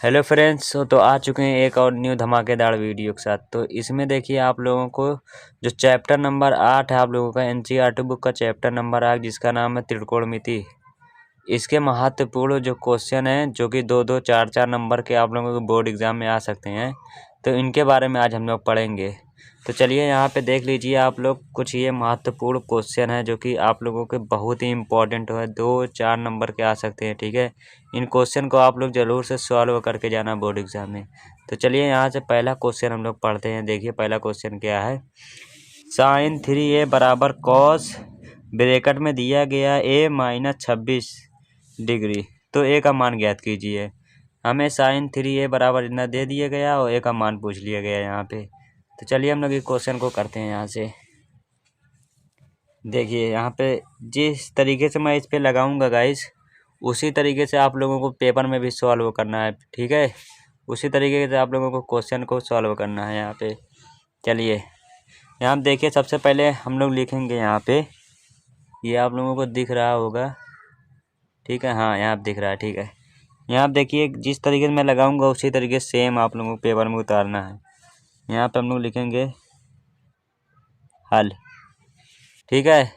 Hello friends, तो आ चुके हैं एक और न्यू धमाकेदार वीडियो के साथ। तो इसमें देखिए आप लोगों को जो चैप्टर नंबर 8 है आप लोगों का एनसीईआरटी बुक का चैप्टर नंबर 8 जिसका नाम है त्रिकोणमिति। इसके महत्वपूर्ण जो क्वेश्चन हैं जो कि 2-2, 4-4 नंबर के आप लोगों को बोर्ड एग्जाम में आ सकते हैं, तो इनके बारे में आज हम लोग पढ़ेंगे। तो चलिए यहाँ पे देख लीजिए आप लोग, कुछ ये महत्वपूर्ण क्वेश्चन है जो कि आप लोगों के बहुत ही इम्पोर्टेंट है, 2-4 नंबर के आ सकते हैं। ठीक है, इन क्वेश्चन को आप लोग ज़रूर से सॉल्व करके जाना बोर्ड एग्जाम में। तो चलिए यहाँ से पहला क्वेश्चन हम लोग पढ़ते हैं। देखिए पहला क्वेश्चन क्या है। साइन 3a बराबर कॉस ब्रैकेट में दिया गया a - 26 डिग्री, तो a का मान ज्ञात कीजिए। हमें साइन 3a बराबर इतना दे दिया गया और a का मान पूछ लिया गया यहाँ पे। तो चलिए हम लोग इस क्वेश्चन को करते हैं यहाँ से। देखिए यहाँ पे जिस तरीके से मैं इस पे लगाऊंगा गाइस, उसी तरीके से आप लोगों को पेपर में भी सॉल्व करना है। ठीक है, उसी तरीके से आप लोगों को क्वेश्चन को सॉल्व करना है यहाँ पे। चलिए यहाँ पे देखिए, सबसे पहले हम लोग लिखेंगे यहाँ पे, ये आप लोगों को दिख रहा होगा। ठीक है, हाँ यहाँ पे दिख रहा है। ठीक है, यहाँ पे देखिए जिस तरीके से मैं लगाऊंगा उसी तरीके से सेम आप लोगों को पेपर में उतारना है। यहाँ पे हम लोग लिखेंगे हल। ठीक है,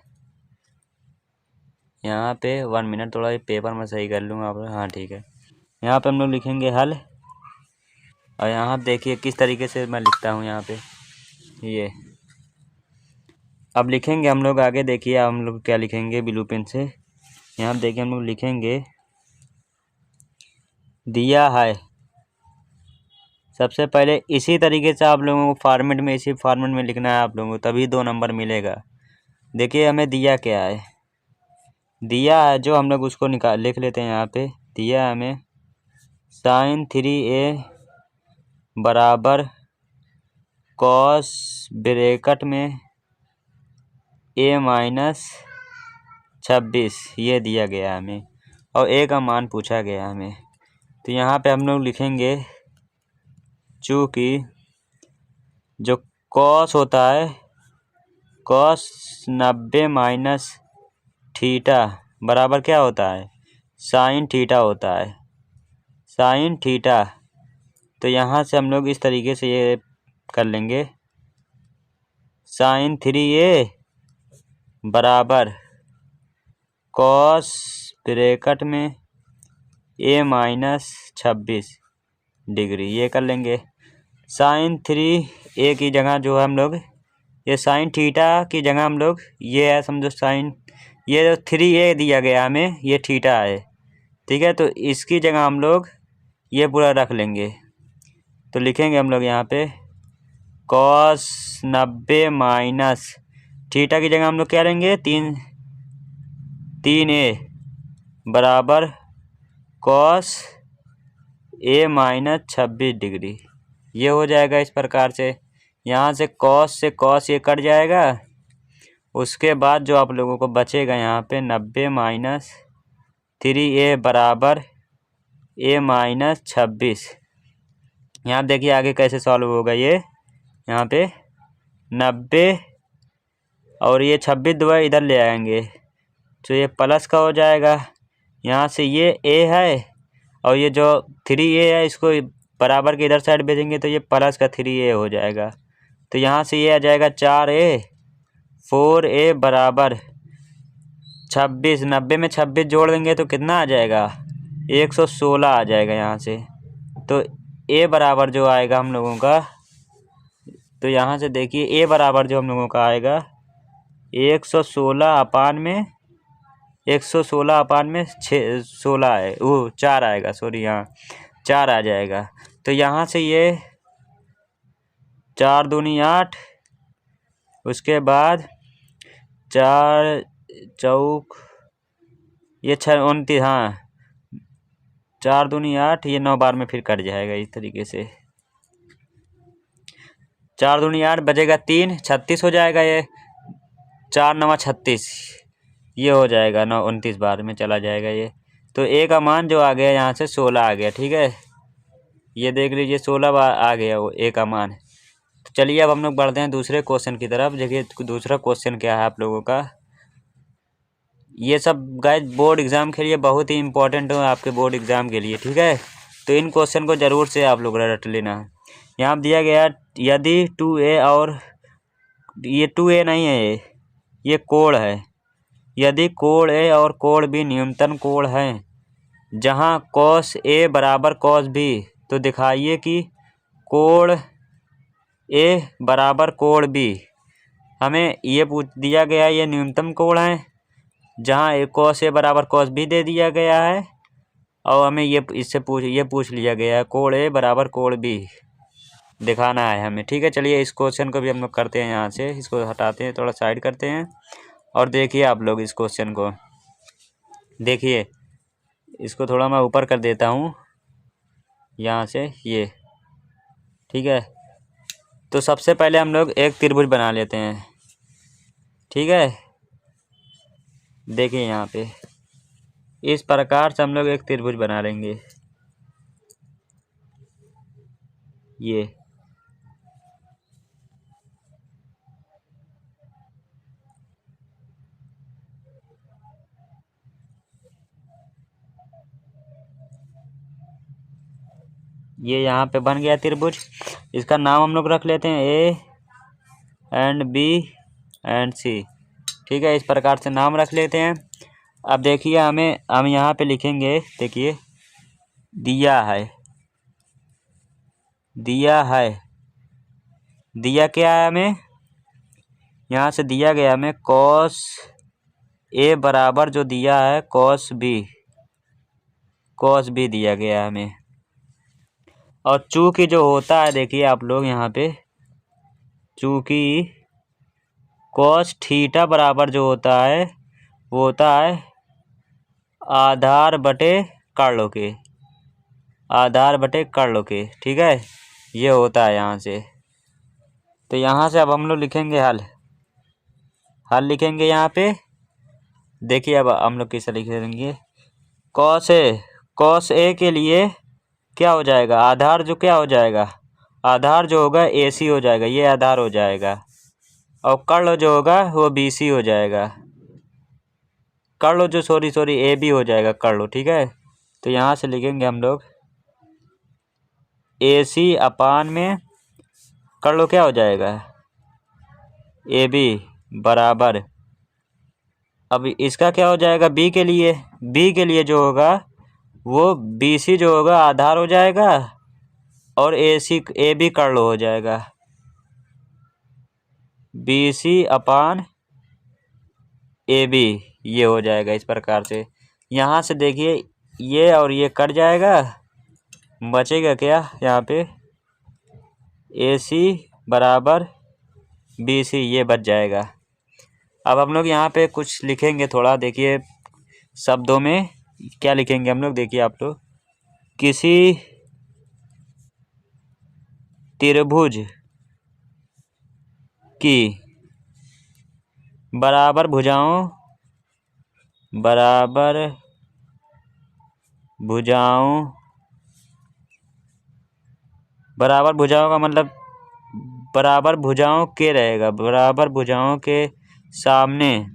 यहाँ पे 1 मिनट, थोड़ा ये पेपर में सही कर लूँगा आप। हाँ ठीक है, यहाँ पे हम लोग लिखेंगे हल। और यहाँ पे देखिए किस तरीके से मैं लिखता हूँ यहाँ पे ये। अब लिखेंगे हम लोग आगे, देखिए हम लोग क्या लिखेंगे ब्लू पेन से। यहाँ पे देखिए हम लोग लिखेंगे दिया है। सबसे पहले इसी तरीके से आप लोगों को फॉर्मेट में, इसी फॉर्मेट में लिखना है आप लोगों को, तभी 2 नंबर मिलेगा। देखिए हमें दिया क्या है, दिया है जो हम लोग उसको लिख लेते हैं यहाँ पे। दिया हमें साइन 3a बराबर कॉस ब्रैकेट में a - 26, ये दिया गया हमें और a का मान पूछा गया हमें। तो यहाँ पे हम लोग लिखेंगे, चूँकि जो कॉस होता है, कॉस 90 - थीटा बराबर क्या होता है, साइन थीटा होता है, साइन थीटा। तो यहाँ से हम लोग इस तरीके से ये कर लेंगे, साइन 3a बराबर कॉस ब्रैकेट में a - 26 डिग्री, ये कर लेंगे। साइन 3a की जगह जो है हम लोग, ये साइन थीटा की जगह हम लोग ये है समझो साइन, ये जो 3a दिया गया हमें ये थीटा है। ठीक है, तो इसकी जगह हम लोग ये पूरा रख लेंगे। तो लिखेंगे हम लोग यहाँ पे कॉस 90 - थीटा की जगह हम लोग क्या लेंगे, 3a बराबर कॉस a - 26 डिग्री, ये हो जाएगा इस प्रकार से। यहाँ से कॉस ये कट जाएगा। उसके बाद जो आप लोगों को बचेगा यहाँ पे 90 - 3a बराबर a - 26। यहाँ देखिए आगे कैसे सॉल्व होगा ये। यहाँ पे 90 और ये 26 दुआ इधर ले आएंगे तो ये प्लस का हो जाएगा। यहाँ से ये a है और ये जो 3a है इसको बराबर के इधर साइड भेजेंगे तो ये प्लस का 3a हो जाएगा। तो यहाँ से ये आ जाएगा 4a 4a बराबर 26, 90 में 26 जोड़ देंगे तो कितना आ जाएगा, 116 आ जाएगा यहाँ से। तो a बराबर जो आएगा हम लोगों का, तो यहाँ से देखिए a बराबर जो हम लोगों का आएगा 116 अपान में 16 है, वो 4 आएगा, सॉरी यहाँ 4 आ जाएगा। तो यहाँ से ये 4 दूनी 8, उसके बाद 4 चौक ये 6 29, हाँ 4 दूनी 8, ये 9 बार में फिर कट जाएगा इस तरीके से। 4 दूनी 8 बजेगा 3, 36 हो जाएगा। ये 4 9 36, ये हो जाएगा 9 29 बार में चला जाएगा ये। तो a का मान जो आ गया यहाँ से 16 आ गया। ठीक है, ये देख लीजिए 16 बार आ गया वो a का मान। तो चलिए अब हम लोग बढ़ते हैं दूसरे क्वेश्चन की तरफ। देखिए दूसरा क्वेश्चन क्या है आप लोगों का। ये सब गाइस बोर्ड एग्ज़ाम के लिए बहुत ही इम्पोर्टेंट हो आपके बोर्ड एग्ज़ाम के लिए। ठीक है, तो इन क्वेश्चन को ज़रूर से आप लोग रट लेना है। यहाँ दिया गया यदि 2a और ये 2a नहीं है, ये कोण है। यदि कोण a और कोण b न्यूनतम कोण है जहाँ cos a बराबर cos b, तो दिखाइए कि कोण a बराबर कोण b। हमें ये पूछ दिया गया ये न्यूनतम कोण है जहाँ cos a बराबर cos b दे दिया गया है, और हमें ये इससे पूछ लिया गया है कोण a बराबर कोण b दिखाना है हमें। ठीक है, चलिए इस क्वेश्चन को भी हम लोग करते हैं। यहाँ से इसको हटाते हैं, थोड़ा साइड करते हैं, और देखिए आप लोग इस क्वेश्चन को देखिए। इसको थोड़ा मैं ऊपर कर देता हूँ यहाँ से, ये ठीक है। तो सबसे पहले हम लोग एक त्रिभुज बना लेते हैं। ठीक है, देखिए यहाँ पे इस प्रकार से हम लोग एक त्रिभुज बना लेंगे। ये यहाँ पे बन गया त्रिभुज। इसका नाम हम लोग रख लेते हैं ए एंड बी एंड सी। ठीक है, इस प्रकार से नाम रख लेते हैं। अब देखिए हम यहाँ पे लिखेंगे, देखिए दिया है दिया क्या है हमें, यहाँ से दिया गया हमें cos a बराबर जो दिया है cos b दिया गया है हमें। और चूंकि जो होता है, देखिए आप लोग यहाँ पे, चूंकि cos थीटा बराबर जो होता है वो होता है आधार बटे कर्ल के। ठीक है, ये होता है यहाँ से। तो यहाँ से अब हम लोग लिखेंगे हल लिखेंगे यहाँ पे। देखिए अब हम लोग किसे लिखेंगे, cos a के लिए क्या हो जाएगा, आधार जो क्या हो जाएगा, आधार जो होगा AC हो जाएगा, ये आधार हो जाएगा। और कर्ल जो होगा वो BC हो जाएगा, कर्ल जो सॉरी AB हो जाएगा कर्ल। ठीक है, तो यहाँ से लिखेंगे हम लोग AC अपान में कर्ल क्या हो जाएगा AB बराबर, अब इसका क्या हो जाएगा B के लिए जो होगा वो BC जो होगा आधार हो जाएगा और AB कर्ल हो जाएगा, BC अपान AB ये हो जाएगा इस प्रकार से। यहाँ से देखिए ये और ये कट जाएगा, बचेगा क्या यहाँ पे AC बराबर BC, ये बच जाएगा। अब हम लोग यहाँ पे कुछ लिखेंगे थोड़ा, देखिए शब्दों में क्या लिखेंगे हम लोग, देखिए आप लोग, किसी त्रिभुज की बराबर भुजाओं का मतलब बराबर भुजाओं के रहेगा, बराबर भुजाओं के सामने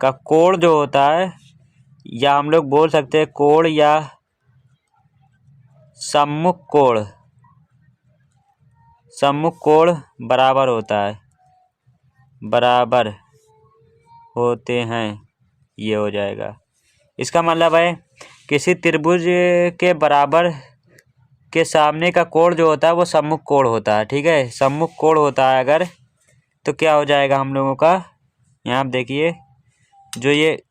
का कोण जो होता है, या हम लोग बोल सकते हैं कोण या सम्मुख कोण बराबर होते हैं, ये हो जाएगा। इसका मतलब है किसी त्रिभुज के बराबर के सामने का कोण जो होता है वो सम्मुख कोण होता है। ठीक है, सम्मुख कोण होता है अगर, तो क्या हो जाएगा हम लोगों का, यहाँ आप देखिए जो ये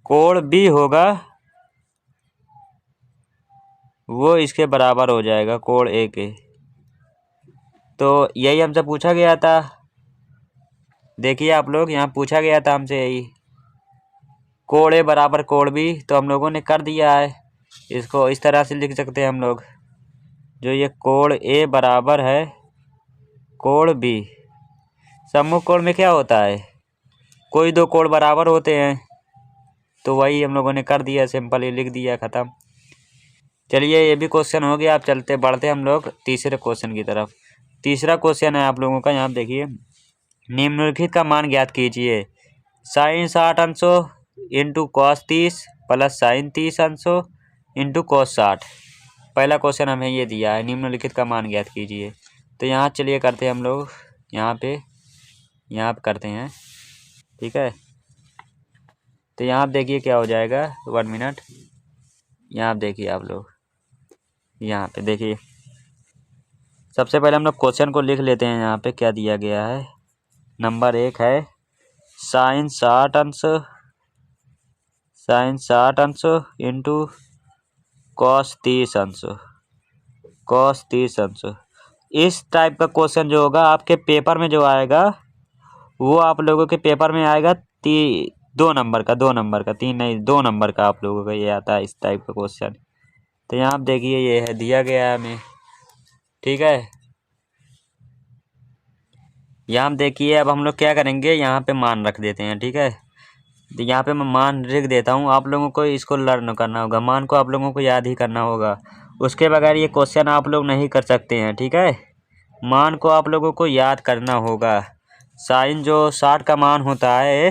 कोण B होगा वो इसके बराबर हो जाएगा कोण A के। तो यही हमसे पूछा गया था, देखिए आप लोग यहाँ पूछा गया था हमसे यही, कोण A बराबर कोण B, तो हम लोगों ने कर दिया है। इसको इस तरह से लिख सकते हैं हम लोग, जो ये कोण A बराबर है कोण B, सम्मुख कोण में क्या होता है, कोई दो कोण बराबर होते हैं, तो वही हम लोगों ने कर दिया, सिंपल ही लिख दिया, ख़त्म। चलिए ये भी क्वेश्चन हो गया। आप बढ़ते हम लोग तीसरे क्वेश्चन की तरफ। तीसरा क्वेश्चन है आप लोगों का, यहाँ देखिए, निम्नलिखित का मान ज्ञात कीजिए। sin 60 अंशों इंटू cos 30 प्लस साइन 30 अंशों इंटू कॉस 60। पहला क्वेश्चन हमें ये दिया है, निम्नलिखित का मान ज्ञात कीजिए। तो यहाँ चलिए करते हैं हम लोग, यहाँ पे करते हैं, ठीक है। तो यहाँ आप देखिए क्या हो जाएगा, 1 मिनट। यहाँ आप देखिए आप लोग, यहाँ पे देखिए, सबसे पहले हम लोग क्वेश्चन को लिख लेते हैं। यहाँ पे क्या दिया गया है, नंबर 1 है साइन 60 अंश इंटू कॉस 30 अंश। इस टाइप का क्वेश्चन जो होगा आपके पेपर में जो आएगा, वो आप लोगों के पेपर में आएगा 2 नंबर का, 3 नहीं 2 नंबर का आप लोगों का ये आता है इस टाइप का क्वेश्चन। तो यहाँ आप देखिए ये है दिया गया है हमें, ठीक है। यहाँ आप देखिए, अब हम लोग क्या करेंगे, यहाँ पे मान रख देते हैं, ठीक है। तो यहाँ पे मैं मान लिख देता हूँ, आप लोगों को इसको लर्न करना होगा, मान को आप लोगों को याद ही करना होगा, उसके बगैर ये क्वेश्चन आप लोग नहीं कर सकते हैं, ठीक है। मान को आप लोगों को याद करना होगा। साइन जो 60 का मान होता है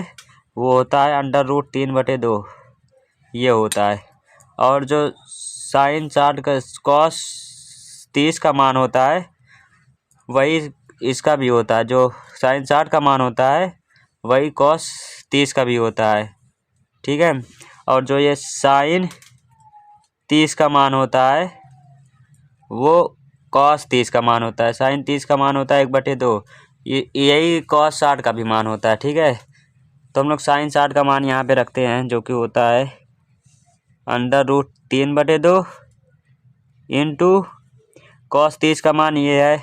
वो होता है √3/2, ये होता है। और जो साइन 60 का कॉस 30 का मान होता है वही इसका भी होता है, जो साइन 60 का मान होता है वही कॉस 30 का भी होता है, ठीक है। और जो ये साइन 30 का मान होता है वो कॉस 30 का मान होता है। साइन 30 का मान होता है 1/2, यही कॉस 60 का भी मान होता है, ठीक है। तो हम लोग साइन 60 का मान यहाँ पे रखते हैं, जो कि होता है √3/2 इंटू कॉस 30 का मान ये है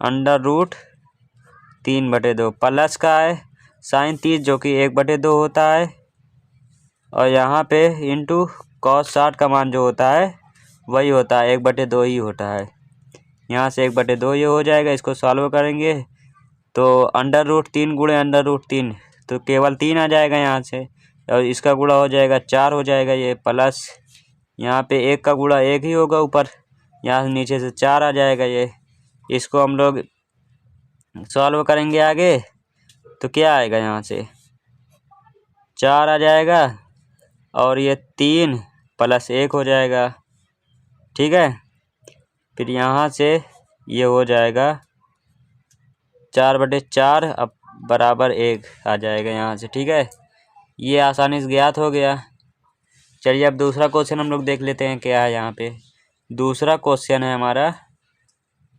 √3/2 प्लस का है साइन 30 जो कि 1/2 होता है, और यहाँ पे इंटू कॉस 60 का मान जो होता है वही होता है 1/2 ही होता है। यहाँ से 1/2 ये हो जाएगा, इसको सॉल्व करेंगे तो √3 गुणे √3 तो केवल 3 आ जाएगा यहाँ से, और इसका गुणा हो जाएगा 4 हो जाएगा ये, प्लस यहाँ पे 1 का गुणा 1 ही होगा ऊपर, यहाँ से नीचे से 4 आ जाएगा ये। इसको हम लोग सॉल्व करेंगे आगे तो क्या आएगा, यहाँ से 4 आ जाएगा और ये 3 + 1 हो जाएगा, ठीक है। फिर यहाँ से ये हो जाएगा 4/4 अब बराबर 1 आ जाएगा यहाँ से, ठीक है। ये आसानी से ज्ञात हो गया। चलिए अब दूसरा क्वेश्चन हम लोग देख लेते हैं क्या है यहाँ पे। दूसरा क्वेश्चन है हमारा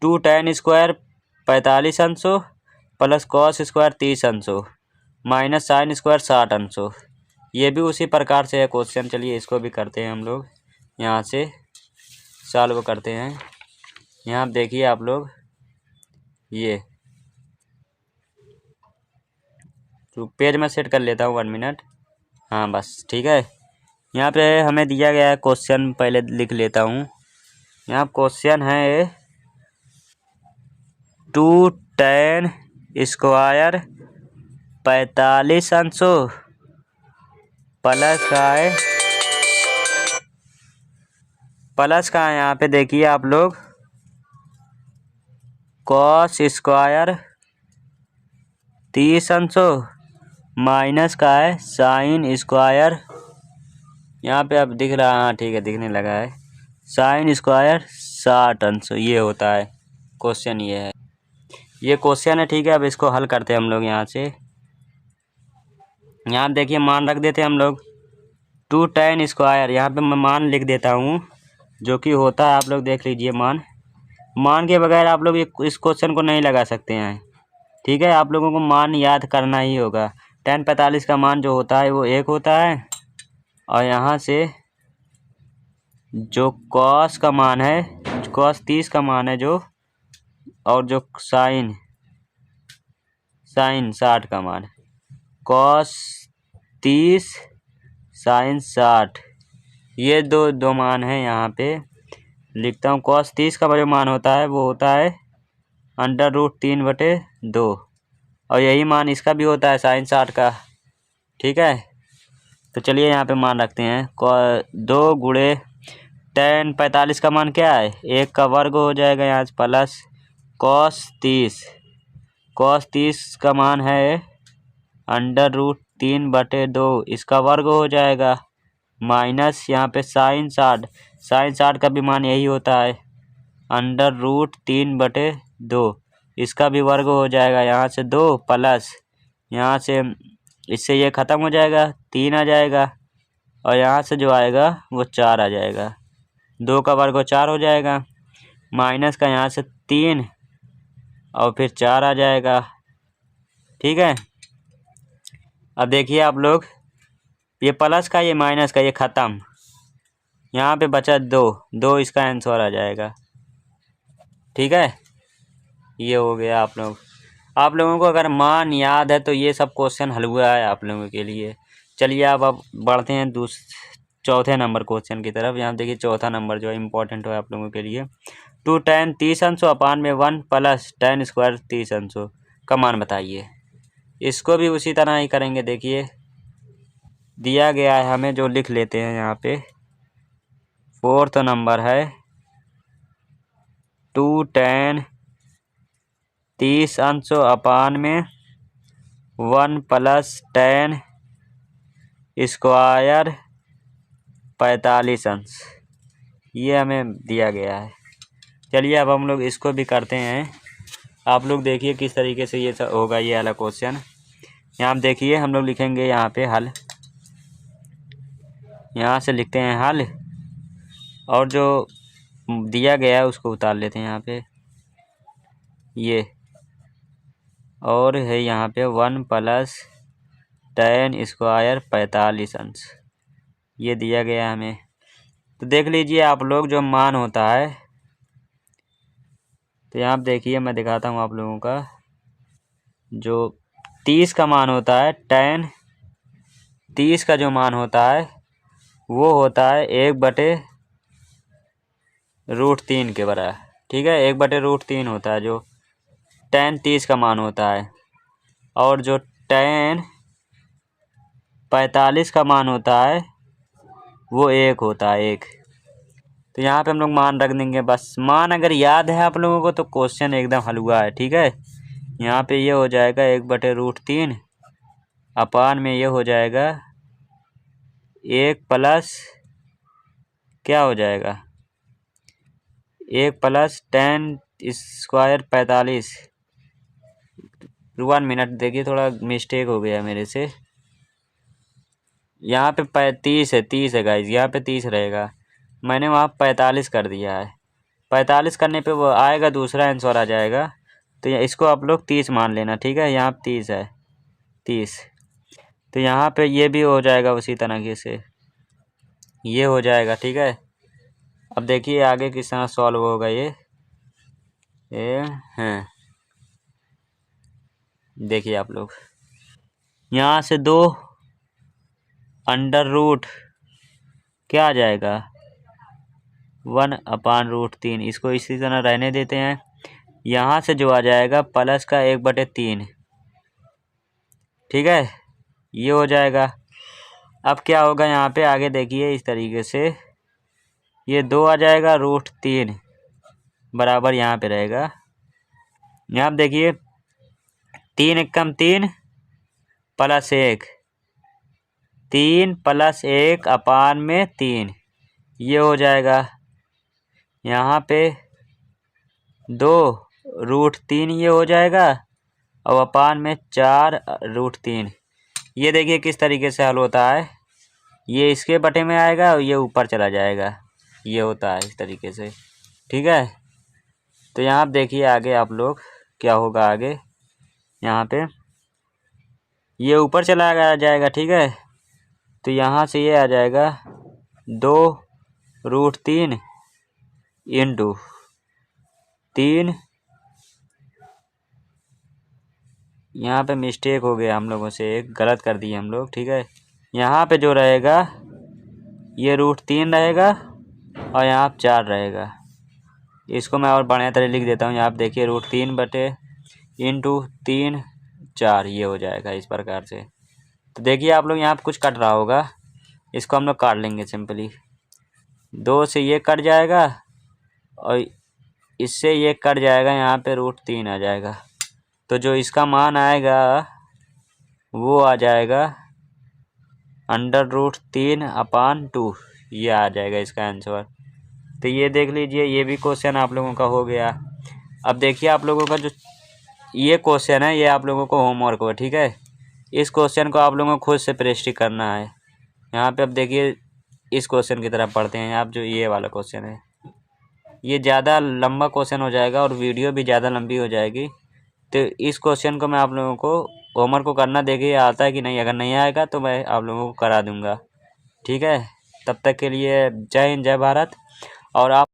2 tan स्क्वायर 45 अंशों प्लस कॉस स्क्वायर 30 अंशों माइनस साइन स्क्वायर 60 अंशों। ये भी उसी प्रकार से है क्वेश्चन। चलिए इसको भी करते हैं हम लोग, यहाँ से सॉल्व करते हैं। यहाँ देखिए आप लोग, ये तो पेज में सेट कर लेता हूँ 1 मिनट। हाँ बस ठीक है। यहाँ पे हमें दिया गया है क्वेश्चन, पहले लिख लेता हूँ। यहाँ क्वेश्चन है 2 tan स्क्वायर 45 अंशों प्लस का है यहाँ पे देखिए आप लोग कॉस स्क्वायर 30 अंशों माइनस का है साइन स्क्वायर, यहाँ पे अब दिख रहा, हाँ ठीक है दिखने लगा है, साइन स्क्वायर 60 अंशों। ये होता है क्वेश्चन, ये है, ये क्वेश्चन है, ठीक है। अब इसको हल करते हैं हम लोग यहाँ से। यहाँ देखिए मान रख देते हैं हम लोग 2 tan स्क्वायर, यहाँ पे मैं मान लिख देता हूँ जो कि होता है, आप लोग देख लीजिए। मान के बगैर आप लोग इस क्वेश्चन को नहीं लगा सकते हैं, ठीक है। आप लोगों को मान याद करना ही होगा। tan 45 का मान जो होता है वो 1 होता है, और यहाँ से जो कॉस का मान है, कॉस 30 का मान है जो, और जो साइन 60 का मान, कॉस 30 साइन 60, ये दो मान है। यहाँ पे लिखता हूँ, कॉस 30 का जो मान होता है वो होता है √3/2, और यही मान इसका भी होता है साइन 60 का, ठीक है। तो चलिए यहाँ पे मान रखते हैं 2 गुणे tan 45 का मान क्या है, 1 का वर्ग हो जाएगा यहाँ से, प्लस कॉस 30 का मान है √3/2, इसका वर्ग हो जाएगा, माइनस यहाँ पे साइन 60 का भी मान यही होता है √3/2। इसका भी वर्ग हो जाएगा, यहाँ से 2 प्लस यहाँ से इससे ये ख़त्म हो जाएगा, 3 आ जाएगा और यहाँ से जो आएगा वो 4 आ जाएगा। 2 का वर्ग 4 हो जाएगा, माइनस का यहाँ से 3 और फिर 4 आ जाएगा। ठीक है, अब देखिए आप लोग, ये प्लस का ये माइनस का ये ख़त्म, यहाँ पे बचा 2 इसका आंसर आ जाएगा। ठीक है, ये हो गया आप लोगों को अगर मान याद है तो ये सब क्वेश्चन हल हुआ है आप लोगों के लिए। चलिए अब बढ़ते हैं चौथे नंबर क्वेश्चन की तरफ। यहाँ देखिए चौथा नंबर जो है इम्पोर्टेंट है आप लोगों के लिए। 2 tan 30 अंशों अपान में 1 प्लस tan स्क्वायर 30 अंशों का मान बताइए। इसको भी उसी तरह ही करेंगे। देखिए दिया गया है हमें, जो लिख लेते हैं यहाँ पे। फोर्थ नंबर है 2 tan 30 अंशों अपान में 1 प्लस tan स्क्वायर 45 अंश, ये हमें दिया गया है। चलिए अब हम लोग इसको भी करते हैं। आप लोग देखिए किस तरीके से ये होगा ये वाला क्वेश्चन। यहाँ देखिए हम लोग लिखेंगे यहाँ पे हल, यहाँ से लिखते हैं हल और जो दिया गया है उसको उतार लेते हैं यहाँ पे ये, और है यहाँ पे 1 प्लस tan स्क्वायर 45 अंश, ये दिया गया है हमें। तो देख लीजिए आप लोग जो मान होता है, तो यहाँ पे देखिए मैं दिखाता हूँ आप लोगों का। जो 30 का मान होता है, tan 30 का जो मान होता है वो होता है 1/√3 के बराबर। ठीक है, 1/√3 होता है जो tan 30 का मान होता है, और जो tan 45 का मान होता है वो 1 होता है, 1। तो यहाँ पे हम लोग मान रख देंगे बस। मान अगर याद है आप लोगों को तो क्वेश्चन एकदम हल हुआ है। ठीक है, यहाँ पे ये हो जाएगा 1/√3 अपान में ये हो जाएगा 1 प्लस क्या हो जाएगा 1 प्लस tan स्क्वायर 45। 1 मिनट देखिए, थोड़ा मिस्टेक हो गया मेरे से। यहाँ पे 30 है गाइज, यहाँ पे 30 रहेगा, मैंने वहाँ 45 कर दिया है। 45 करने पे वो आएगा, दूसरा आंसर आ जाएगा। तो इसको आप लोग 30 मान लेना। ठीक है, यहाँ 30 है, 30। तो यहाँ पे ये भी हो जाएगा उसी तरीके से, ये हो जाएगा। ठीक है, अब देखिए आगे किस तरह सॉल्व होगा ये हैं। देखिए आप लोग, यहाँ से 2 अंडर रूट क्या आ जाएगा 1/√3, इसको इसी तरह रहने देते हैं। यहाँ से जो आ जाएगा प्लस का 1/3। ठीक है, ये हो जाएगा। अब क्या होगा यहाँ पे आगे देखिए इस तरीके से, ये 2 आ जाएगा, √3 बराबर यहाँ पे रहेगा। यहाँ पे देखिए 3 एकम 3 प्लस 1, 3 प्लस 1 अपान में 3, ये हो जाएगा। यहाँ पे 2√3 ये हो जाएगा, और अपान में 4√3। ये देखिए किस तरीके से हल होता है। ये इसके बटे में आएगा और ये ऊपर चला जाएगा, ये होता है इस तरीके से। ठीक है, तो यहाँ पे देखिए आगे आप लोग क्या होगा आगे। यहाँ पे ये ऊपर चला जाएगा। ठीक है, तो यहाँ से ये आ जाएगा 2√3 इंटू 3। यहाँ पे मिस्टेक हो गया हम लोगों से, एक गलत कर दिए हम लोग। ठीक है, यहाँ पे जो रहेगा ये √3 रहेगा और यहाँ पे 4 रहेगा। इसको मैं और बढ़िया तरह लिख देता हूँ। यहाँ पे देखिए √3 बटे इंटू 3 4, ये हो जाएगा इस प्रकार से। तो देखिए आप लोग यहाँ पे कुछ कट रहा होगा, इसको हम लोग काट लेंगे सिंपली। 2 से ये कट जाएगा और इससे ये कट जाएगा, यहाँ पे √3 आ जाएगा। तो जो इसका मान आएगा वो आ जाएगा √3/2 ये आ जाएगा इसका आंसर। तो ये देख लीजिए, ये भी क्वेश्चन आप लोगों का हो गया। अब देखिए आप लोगों का जो ये क्वेश्चन है ये आप लोगों को होमवर्क हो, ठीक है। इस क्वेश्चन को आप लोगों को खुद से प्रैक्टिस करना है। यहाँ पे अब देखिए इस क्वेश्चन की तरफ पढ़ते हैं। आप जो ये वाला क्वेश्चन है ये ज़्यादा लंबा क्वेश्चन हो जाएगा और वीडियो भी ज़्यादा लंबी हो जाएगी। तो इस क्वेश्चन को मैं आप लोगों को होमवर्क को करना, देखिए आता है कि नहीं। अगर नहीं आएगा तो मैं आप लोगों को करा दूँगा, ठीक है। तब तक के लिए जय हिंद, जय भारत। और आप